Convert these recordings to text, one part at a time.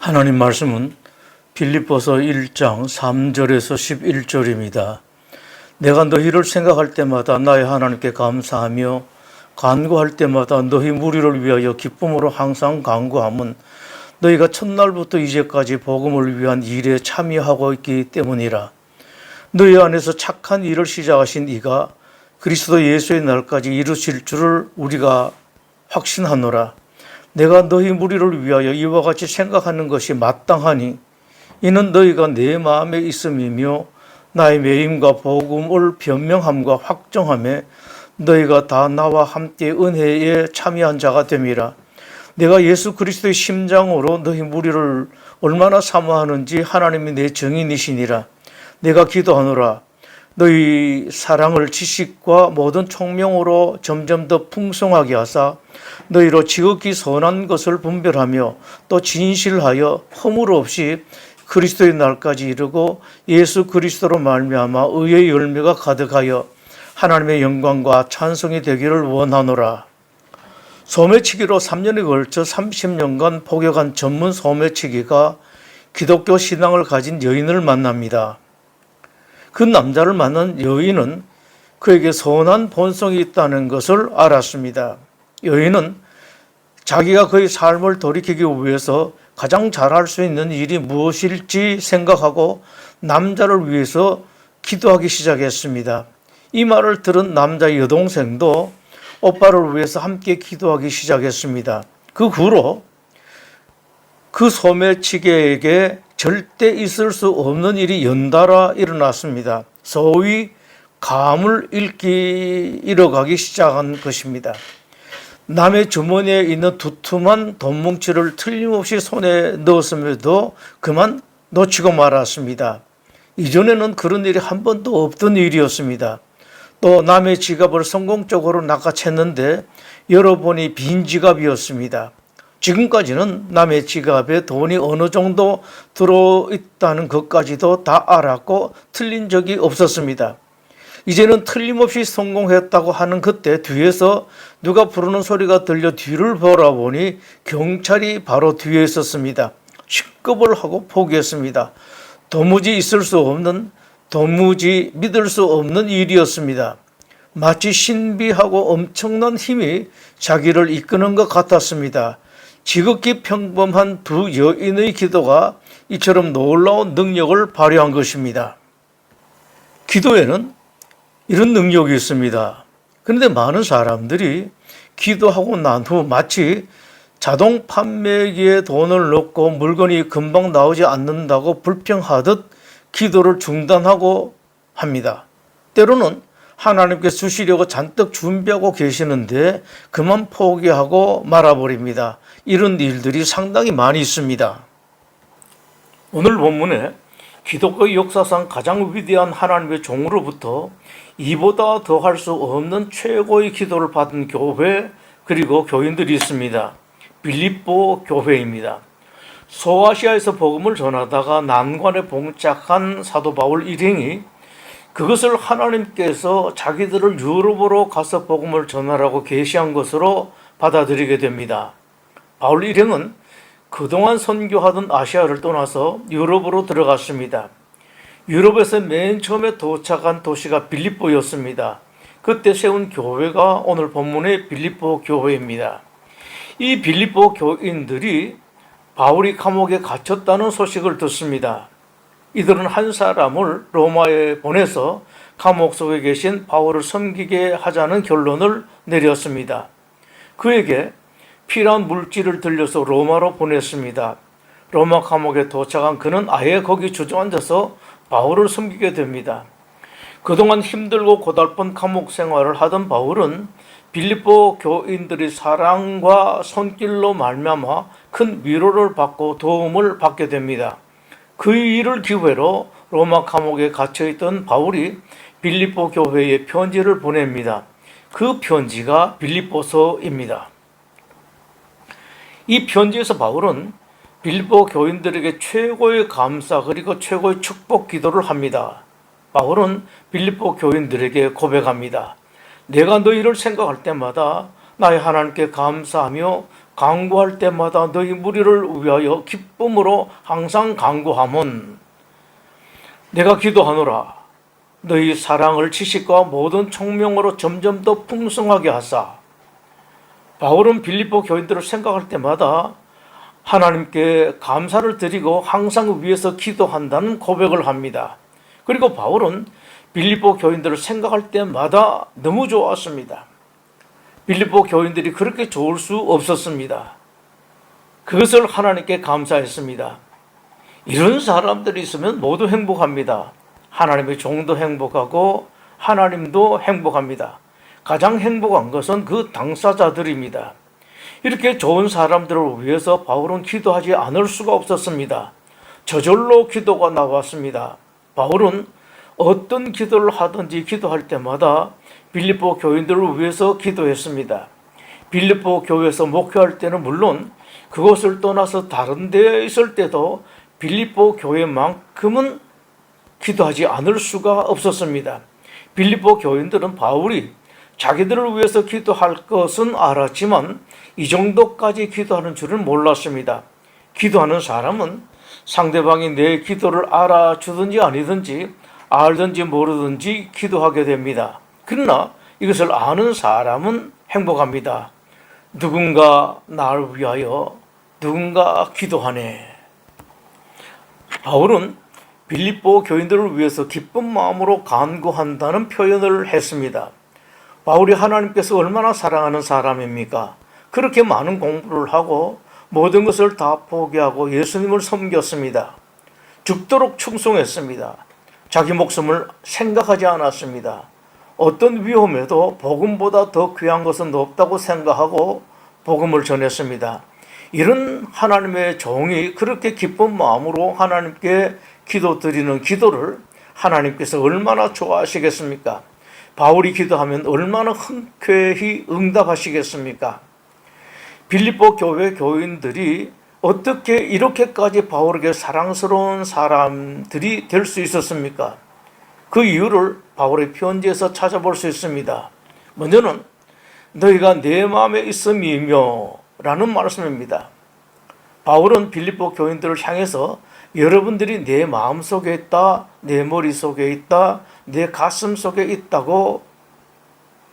하나님 말씀은 빌립보서 1장 3절에서 11절입니다. 내가 너희를 생각할 때마다 나의 하나님께 감사하며 간구할 때마다 너희 무리를 위하여 기쁨으로 항상 간구함은 너희가 첫날부터 이제까지 복음을 위한 일에 참여하고 있기 때문이라. 너희 안에서 착한 일을 시작하신 이가 그리스도 예수의 날까지 이루실 줄을 우리가 확신하노라. 내가 너희 무리를 위하여 이와 같이 생각하는 것이 마땅하니 이는 너희가 내 마음에 있음이며 나의 매임과 복음을 변명함과 확정함에 너희가 다 나와 함께 은혜에 참여한 자가 됨이라. 내가 예수 그리스도의 심장으로 너희 무리를 얼마나 사모하는지 하나님이 내 증인이시니라. 내가 기도하노라. 너희 사랑을 지식과 모든 총명으로 점점 더 풍성하게 하사 너희로 지극히 선한 것을 분별하며 또 진실하여 허물 없이 그리스도의 날까지 이르고 예수 그리스도로 말미암아 의의 열매가 가득하여 하나님의 영광과 찬송이 되기를 원하노라. 소매치기로 3년에 걸쳐 30년간 복역한 전문 소매치기가 기독교 신앙을 가진 여인을 만납니다. 그 남자를 만난 여인은 그에게 선한 본성이 있다는 것을 알았습니다. 여인은 자기가 그의 삶을 돌이키기 위해서 가장 잘할 수 있는 일이 무엇일지 생각하고 남자를 위해서 기도하기 시작했습니다. 이 말을 들은 남자의 여동생도 오빠를 위해서 함께 기도하기 시작했습니다. 그 후로 그 소매치기에게 절대 있을 수 없는 일이 연달아 일어났습니다. 소위 감을 잃어가기 시작한 것입니다. 남의 주머니에 있는 두툼한 돈뭉치를 틀림없이 손에 넣었음에도 그만 놓치고 말았습니다. 이전에는 그런 일이 한 번도 없던 일이었습니다. 또 남의 지갑을 성공적으로 낚아챘는데 열어보니 빈 지갑이었습니다. 지금까지는 남의 지갑에 돈이 어느 정도 들어있다는 것까지도 다 알았고 틀린 적이 없었습니다. 이제는 틀림없이 성공했다고 하는 그때 뒤에서 누가 부르는 소리가 들려 뒤를 돌아보니 경찰이 바로 뒤에 있었습니다. 식겁을 하고 포기했습니다. 도무지 있을 수 없는, 도무지 믿을 수 없는 일이었습니다. 마치 신비하고 엄청난 힘이 자기를 이끄는 것 같았습니다. 지극히 평범한 두 여인의 기도가 이처럼 놀라운 능력을 발휘한 것입니다. 기도에는 이런 능력이 있습니다. 그런데 많은 사람들이 기도하고 난 후 마치 자동 판매기에 돈을 넣고 물건이 금방 나오지 않는다고 불평하듯 기도를 중단하고 합니다. 때로는 하나님께 주시려고 잔뜩 준비하고 계시는데 그만 포기하고 말아버립니다. 이런 일들이 상당히 많이 있습니다. 오늘 본문에 기독교 역사상 가장 위대한 하나님의 종으로부터 이보다 더 할 수 없는 최고의 기도를 받은 교회 그리고 교인들이 있습니다. 빌립보 교회입니다. 소아시아에서 복음을 전하다가 난관에 봉착한 사도 바울 일행이 그것을 하나님께서 자기들을 유럽으로 가서 복음을 전하라고 계시한 것으로 받아들이게 됩니다. 바울 일행은 그동안 선교하던 아시아를 떠나서 유럽으로 들어갔습니다. 유럽에서 맨 처음에 도착한 도시가 빌립보였습니다. 그때 세운 교회가 오늘 본문의 빌립보 교회입니다. 이 빌립보 교인들이 바울이 감옥에 갇혔다는 소식을 듣습니다. 이들은 한 사람을 로마에 보내서 감옥 속에 계신 바울을 섬기게 하자는 결론을 내렸습니다. 그에게 필요한 물질을 들려서 로마로 보냈습니다. 로마 감옥에 도착한 그는 아예 거기 주저앉아서 바울을 섬기게 됩니다. 그동안 힘들고 고달픈 감옥 생활을 하던 바울은 빌립보 교인들의 사랑과 손길로 말미암아 큰 위로를 받고 도움을 받게 됩니다. 그 일을 기회로 로마 감옥에 갇혀있던 바울이 빌립보 교회에 편지를 보냅니다. 그 편지가 빌립보서입니다. 이 편지에서 바울은 빌립보 교인들에게 최고의 감사 그리고 최고의 축복 기도를 합니다. 바울은 빌립보 교인들에게 고백합니다. 내가 너희를 생각할 때마다 나의 하나님께 감사하며 간구할 때마다 너희 무리를 위하여 기쁨으로 항상 간구함은 내가 기도하노라. 너희 사랑을 지식과 모든 총명으로 점점 더 풍성하게 하사. 바울은 빌립보 교인들을 생각할 때마다 하나님께 감사를 드리고 항상 위해서 기도한다는 고백을 합니다. 그리고 바울은 빌립보 교인들을 생각할 때마다 너무 좋았습니다. 빌립보 교인들이 그렇게 좋을 수 없었습니다. 그것을 하나님께 감사했습니다. 이런 사람들이 있으면 모두 행복합니다. 하나님의 종도 행복하고 하나님도 행복합니다. 가장 행복한 것은 그 당사자들입니다. 이렇게 좋은 사람들을 위해서 바울은 기도하지 않을 수가 없었습니다. 저절로 기도가 나왔습니다. 바울은 어떤 기도를 하든지 기도할 때마다 빌립보 교인들을 위해서 기도했습니다. 빌립보 교회에서 목회할 때는 물론 그것을 떠나서 다른 데에 있을 때도 빌립보 교회만큼은 기도하지 않을 수가 없었습니다. 빌립보 교인들은 바울이 자기들을 위해서 기도할 것은 알았지만 이 정도까지 기도하는 줄은 몰랐습니다. 기도하는 사람은 상대방이 내 기도를 알아주든지 아니든지 알든지 모르든지 기도하게 됩니다. 그러나 이것을 아는 사람은 행복합니다. 누군가 나를 위하여 누군가 기도하네. 바울은 빌립보 교인들을 위해서 기쁜 마음으로 간구한다는 표현을 했습니다. 바울이 하나님께서 얼마나 사랑하는 사람입니까? 그렇게 많은 공부를 하고 모든 것을 다 포기하고 예수님을 섬겼습니다. 죽도록 충성했습니다. 자기 목숨을 생각하지 않았습니다. 어떤 위험에도 복음보다 더 귀한 것은 없다고 생각하고 복음을 전했습니다. 이런 하나님의 종이 그렇게 기쁜 마음으로 하나님께 기도드리는 기도를 하나님께서 얼마나 좋아하시겠습니까? 바울이 기도하면 얼마나 흔쾌히 응답하시겠습니까? 빌립보 교회 교인들이 어떻게 이렇게까지 바울에게 사랑스러운 사람들이 될 수 있었습니까? 그 이유를 바울의 편지에서 찾아볼 수 있습니다. 먼저는 너희가 내 마음에 있음이며 라는 말씀입니다. 바울은 빌립보 교인들을 향해서 여러분들이 내 마음속에 있다, 내 머릿속에 있다, 내 가슴 속에 있다고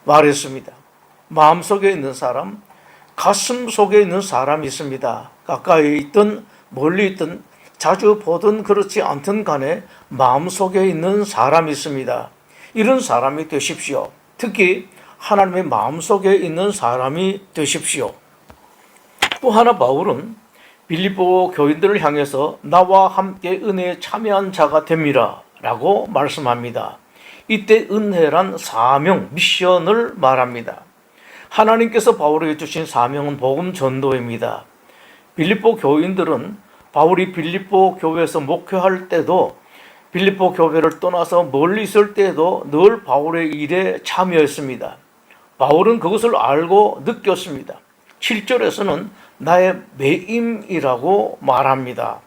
말했습니다. 마음속에 있는 사람, 가슴 속에 있는 사람이 있습니다. 가까이 있든 멀리 있든 자주 보든 그렇지 않든 간에 마음속에 있는 사람이 있습니다. 이런 사람이 되십시오. 특히 하나님의 마음속에 있는 사람이 되십시오. 또 하나 바울은 빌립보 교인들을 향해서 나와 함께 은혜에 참여한 자가 됨이라 라고 말씀합니다. 이때 은혜란 사명, 미션을 말합니다. 하나님께서 바울에게 주신 사명은 복음 전도입니다. 빌립보 교인들은 바울이 빌립보 교회에서 목회할 때도 빌립보 교회를 떠나서 멀리 있을 때도 늘 바울의 일에 참여했습니다. 바울은 그것을 알고 느꼈습니다. 7절에서는 나의 매임이라고 말합니다.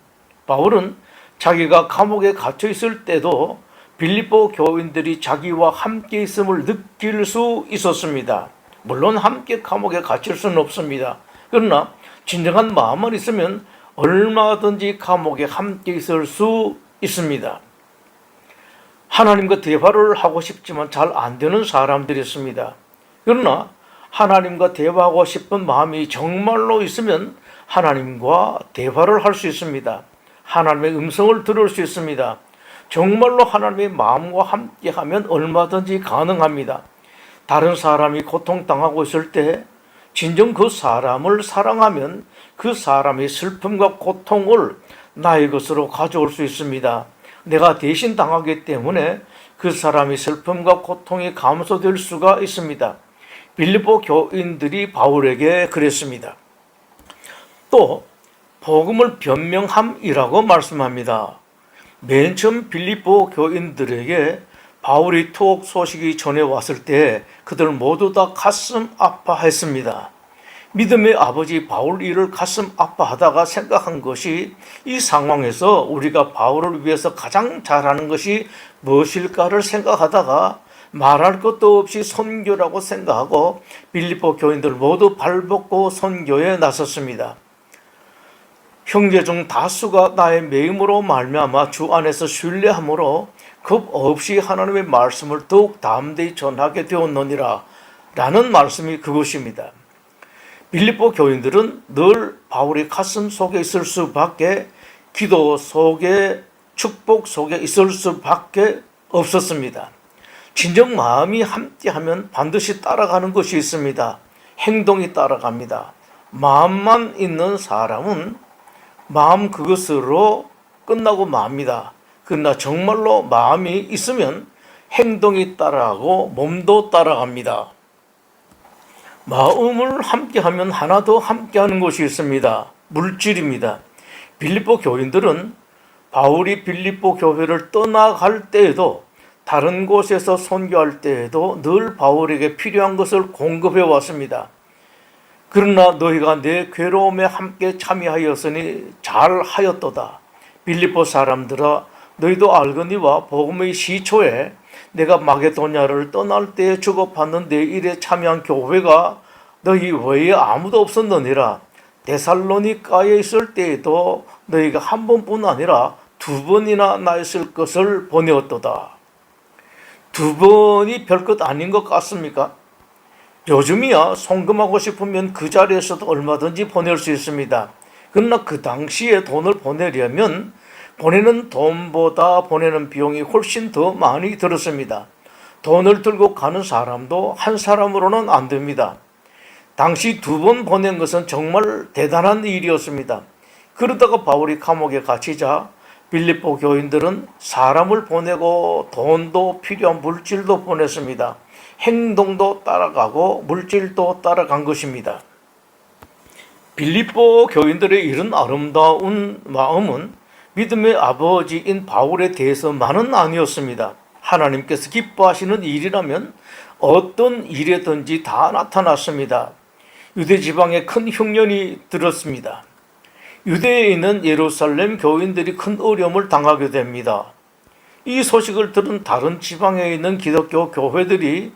바울은 자기가 감옥에 갇혀 있을 때도 빌립보 교인들이 자기와 함께 있음을 느낄 수 있었습니다. 물론 함께 감옥에 갇힐 수는 없습니다. 그러나 진정한 마음만 있으면 얼마든지 감옥에 함께 있을 수 있습니다. 하나님과 대화를 하고 싶지만 잘 안 되는 사람들이 있습니다. 그러나 하나님과 대화하고 싶은 마음이 정말로 있으면 하나님과 대화를 할 수 있습니다. 하나님의 음성을 들을 수 있습니다. 정말로 하나님의 마음과 함께하면 얼마든지 가능합니다. 다른 사람이 고통당하고 있을 때 진정 그 사람을 사랑하면 그 사람의 슬픔과 고통을 나의 것으로 가져올 수 있습니다. 내가 대신 당하기 때문에 그 사람의 슬픔과 고통이 감소될 수가 있습니다. 빌립보 교인들이 바울에게 그랬습니다. 또 복음을 변명함이라고 말씀합니다. 맨 처음 빌립보 교인들에게 바울이 투옥 소식이 전해왔을 때 그들 모두 다 가슴 아파했습니다. 믿음의 아버지 바울 일을 가슴 아파하다가 생각한 것이 이 상황에서 우리가 바울을 위해서 가장 잘하는 것이 무엇일까를 생각하다가 말할 것도 없이 선교라고 생각하고 빌립보 교인들 모두 발벗고 선교에 나섰습니다. 형제 중 다수가 나의 매임으로 말미암아 주 안에서 신뢰함으로 겁 없이 하나님의 말씀을 더욱 담대히 전하게 되었느니라 라는 말씀이 그것입니다. 빌립보 교인들은 늘 바울의 가슴 속에 있을 수밖에, 기도 속에, 축복 속에 있을 수밖에 없었습니다. 진정 마음이 함께하면 반드시 따라가는 것이 있습니다. 행동이 따라갑니다. 마음만 있는 사람은 마음 그것으로 끝나고 맙니다. 그러나 정말로 마음이 있으면 행동이 따라가고 몸도 따라갑니다. 마음을 함께하면 하나 더 함께하는 것이 있습니다. 물질입니다. 빌립보 교인들은 바울이 빌립보 교회를 떠나갈 때에도, 다른 곳에서 선교할 때에도 늘 바울에게 필요한 것을 공급해 왔습니다. 그러나 너희가 내 괴로움에 함께 참여하였으니 잘하였도다. 빌립보 사람들아, 너희도 알거니와 복음의 시초에 내가 마게도냐를 떠날 때에 주고받는 내 일에 참여한 교회가 너희 외에 아무도 없었느니라. 데살로니가에 있을 때에도 너희가 한 번뿐 아니라 두 번이나 나 있을 것을 보내었도다. 두 번이 별것 아닌 것 같습니까? 요즘이야 송금하고 싶으면 그 자리에서도 얼마든지 보낼 수 있습니다. 그러나 그 당시에 돈을 보내려면 보내는 돈보다 보내는 비용이 훨씬 더 많이 들었습니다. 돈을 들고 가는 사람도 한 사람으로는 안 됩니다. 당시 두 번 보낸 것은 정말 대단한 일이었습니다. 그러다가 바울이 감옥에 갇히자 빌립보 교인들은 사람을 보내고 돈도 필요한 물질도 보냈습니다. 행동도 따라가고 물질도 따라간 것입니다. 빌립보 교인들의 이런 아름다운 마음은 믿음의 아버지인 바울에 대해서만은 아니었습니다. 하나님께서 기뻐하시는 일이라면 어떤 일에든지 다 나타났습니다. 유대 지방에 큰 흉년이 들었습니다. 유대에 있는 예루살렘 교인들이 큰 어려움을 당하게 됩니다. 이 소식을 들은 다른 지방에 있는 기독교 교회들이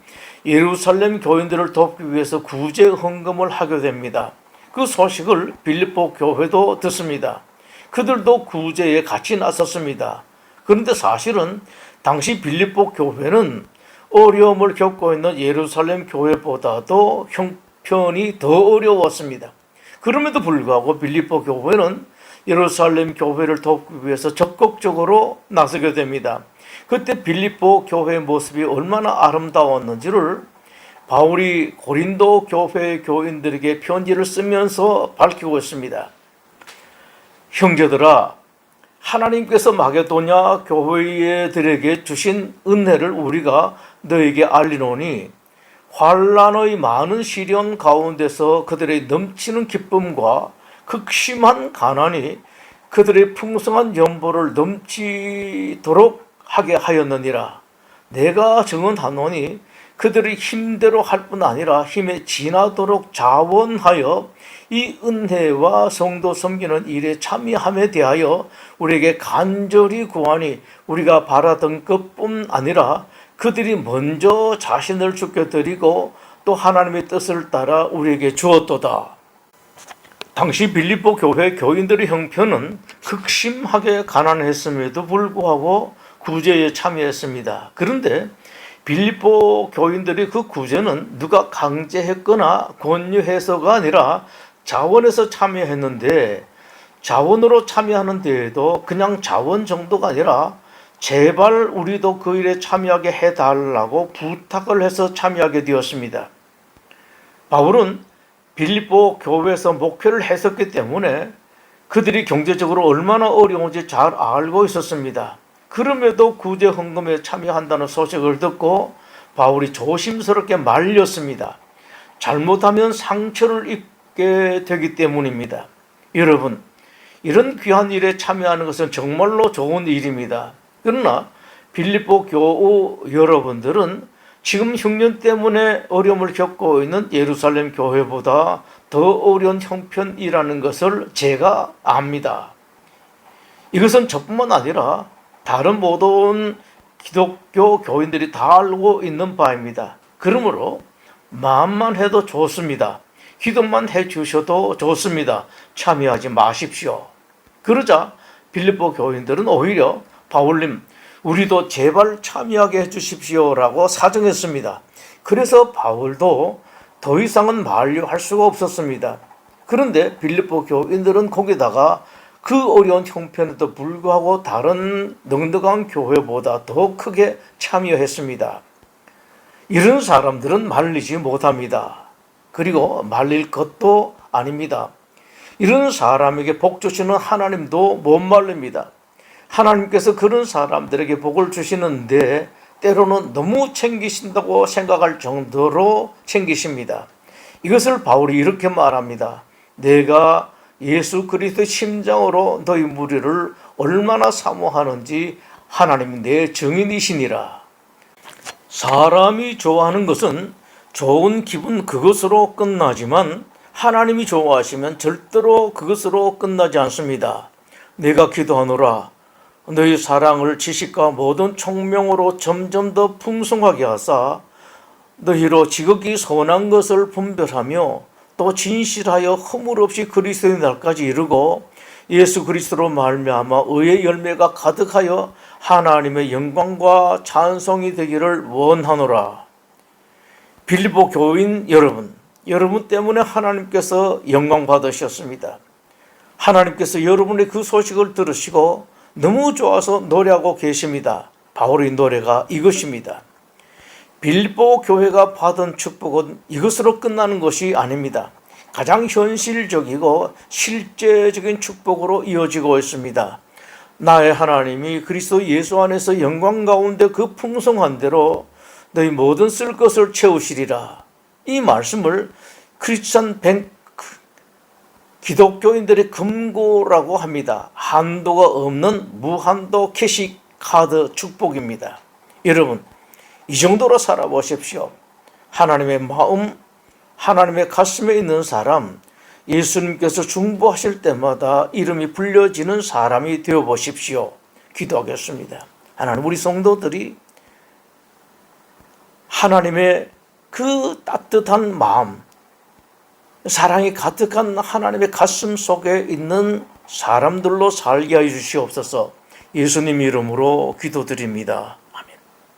예루살렘 교인들을 돕기 위해서 구제 헌금을 하게 됩니다. 그 소식을 빌립보 교회도 듣습니다. 그들도 구제에 같이 나섰습니다. 그런데 사실은 당시 빌립보 교회는 어려움을 겪고 있는 예루살렘 교회보다도 형편이 더 어려웠습니다. 그럼에도 불구하고 빌립보 교회는 예루살렘 교회를 돕기 위해서 적극적으로 나서게 됩니다. 그때 빌립보 교회의 모습이 얼마나 아름다웠는지를 바울이 고린도 교회 교인들에게 편지를 쓰면서 밝히고 있습니다. 형제들아, 하나님께서 마게도냐 교회들에게 주신 은혜를 우리가 너에게 알리노니, 환난의 많은 시련 가운데서 그들의 넘치는 기쁨과 극심한 가난이 그들의 풍성한 연보를 넘치도록 하게 하였느니라. 내가 증언하노니 그들의 힘대로 할 뿐 아니라 힘에 지나도록 자원하여 이 은혜와 성도 섬기는 일에 참여함에 대하여 우리에게 간절히 구하니, 우리가 바라던 것뿐 아니라 그들이 먼저 자신을 주께 드리고 또 하나님의 뜻을 따라 우리에게 주었도다. 당시 빌립보 교회 교인들의 형편은 극심하게 가난했음에도 불구하고 구제에 참여했습니다. 그런데 빌립보 교인들이 그 구제는 누가 강제했거나 권유해서가 아니라 자원해서 참여했는데, 자원으로 참여하는 데에도 그냥 자원 정도가 아니라 제발 우리도 그 일에 참여하게 해달라고 부탁을 해서 참여하게 되었습니다. 바울은 빌립보 교회에서 목회를 했었기 때문에 그들이 경제적으로 얼마나 어려운지 잘 알고 있었습니다. 그럼에도 구제 헌금에 참여한다는 소식을 듣고 바울이 조심스럽게 말렸습니다. 잘못하면 상처를 입게 되기 때문입니다. 여러분, 이런 귀한 일에 참여하는 것은 정말로 좋은 일입니다. 그러나 빌립보 교우 여러분들은 지금 흉년 때문에 어려움을 겪고 있는 예루살렘 교회보다 더 어려운 형편이라는 것을 제가 압니다. 이것은 저뿐만 아니라 다른 모든 기독교 교인들이 다 알고 있는 바입니다. 그러므로 마음만 해도 좋습니다. 기도만 해주셔도 좋습니다. 참여하지 마십시오. 그러자 빌립보 교인들은 오히려 바울님, 우리도 제발 참여하게 해주십시오라고 사정했습니다. 그래서 바울도 더 이상은 만류할 수가 없었습니다. 그런데 빌립보 교인들은 거기다가 그 어려운 형편에도 불구하고 다른 넉넉한 교회보다 더 크게 참여했습니다. 이런 사람들은 말리지 못합니다. 그리고 말릴 것도 아닙니다. 이런 사람에게 복 주시는 하나님도 못 말립니다. 하나님께서 그런 사람들에게 복을 주시는데 때로는 너무 챙기신다고 생각할 정도로 챙기십니다. 이것을 바울이 이렇게 말합니다. 내가 예수 그리스도의 심장으로 너희 무리를 얼마나 사모하는지 하나님이 내 증인이시니라. 사람이 좋아하는 것은 좋은 기분 그것으로 끝나지만 하나님이 좋아하시면 절대로 그것으로 끝나지 않습니다. 내가 기도하노라 너희 사랑을 지식과 모든 총명으로 점점 더 풍성하게 하사 너희로 지극히 선한 것을 분별하며 또 진실하여 허물 없이 그리스도의 날까지 이르고 예수 그리스도로 말미암아 의의 열매가 가득하여 하나님의 영광과 찬송이 되기를 원하노라. 빌립보 교인 여러분 때문에 하나님께서 영광 받으셨습니다. 하나님께서 여러분의 그 소식을 들으시고 너무 좋아서 노래하고 계십니다. 바울의 노래가 이것입니다. 빌립보 교회가 받은 축복은 이것으로 끝나는 것이 아닙니다. 가장 현실적이고 실제적인 축복으로 이어지고 있습니다. 나의 하나님이 그리스도 예수 안에서 영광 가운데 그 풍성한 대로 너희 모든 쓸 것을 채우시리라. 이 말씀을 크리스천 기독교인들의 금고라고 합니다. 한도가 없는 무한도 캐시 카드 축복입니다. 여러분, 이 정도로 살아보십시오. 하나님의 마음, 하나님의 가슴에 있는 사람, 예수님께서 중보하실 때마다 이름이 불려지는 사람이 되어보십시오. 기도하겠습니다. 하나님, 우리 성도들이 하나님의 그 따뜻한 마음, 사랑이 가득한 하나님의 가슴 속에 있는 사람들로 살게 하여 주시옵소서. 예수님 이름으로 기도드립니다.